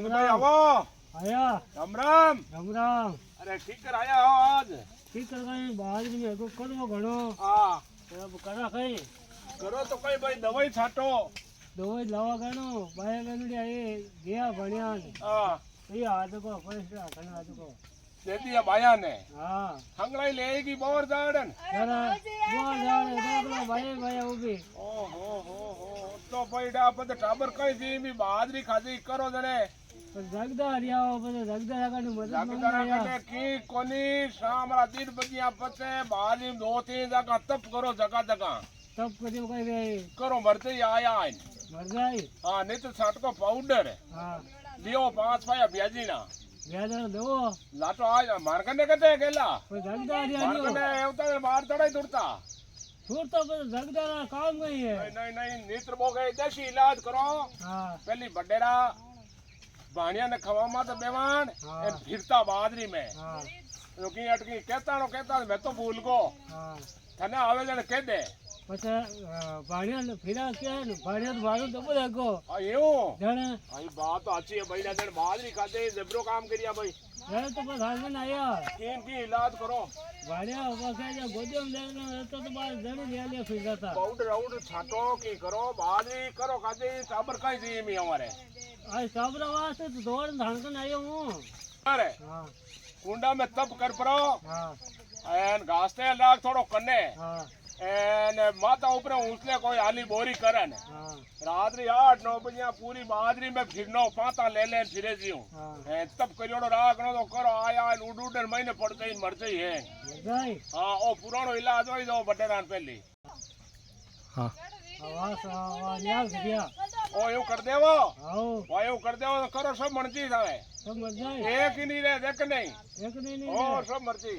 राम राम आया राम राम राम राम। अरे ठीक कर आया हो आज ठीक कर गए बाहर में को करो घणो हां अब करा कई करो तो कई भाई दवाई छाटो दवाई लावा गणो बाया गणडी आए गया भणिया हां ये आज को पैसा घणा आज को दे दिया बाया ने हां हंगलाई लेगी बोर जाड़न जरा बोर जाड़े देखलो भाई भाई उभी ओ हो तो पईडा पद टाबर कई दी भी बाजरी खादी करो जने जगदारिया बने जगदारा ने मदद जगदारा ने की कोनी शामरा दिन बजिया पते बाली दो तीन जगह तप करो जगह जगह तप करियो कई रे करो मरते आया मर जाए हां नहीं तो छाट को पाउडर हां लियो 5 पाया ब्याजीना ब्याजर दो लाटो आज मारकने कते गेला जगदारिया मारकने एवता बाहर चढ़ाई दुरता तो जगदारा काम गई है नहीं नेत्र बो गए देसी इलाज करो हां पहली बडेरा बाणिया ने खवामा तो बेवान ए फिरता बादरी में हां क्योंकि अटकी कहता मैं तो भूल गो हां थने आवे जने कह दे पछे बाणिया ने फिरा के बाणिया तो बारू तो बोले को आ एयो जने आई बात तो अच्छी है भाई ने बादरी खाते जबरो काम करिया भाई ये तो बस हाल में आया तीन की इलाज करो बाणिया वो कह जो गोदियों में लेनो तो बाहर जरूर ले फिर जाता पाउडर आउडर छाटो की करो बादरी करो खाते टाबर काई दी में हमारे आज टाबर वास्ते तो दौड़ धानकन आयो हूं अरे हां कुंडा में तप कर परो हां एन घासते लाग थोड़ो कने हां एन माता ऊपर उसले कोई आली बोरी करन हां रात्रि 8-9 बजे पूरी बादरी में फिरनो पाता ले फिरे जियो हां तप करियोड़ो राखनो तो करो आया उडूडर महीने पड़ते ही मर जाई है जाई हां ओ पुरानो इलाज होई दो बडेरान पहली हां आवाज न्याल दिया ओ यो कर देवो हां ओ यो कर देवो तो करो सब मर्जी थावे सब मर जाए एक ही नहीं रहे देख नहीं ओ सब मर्जी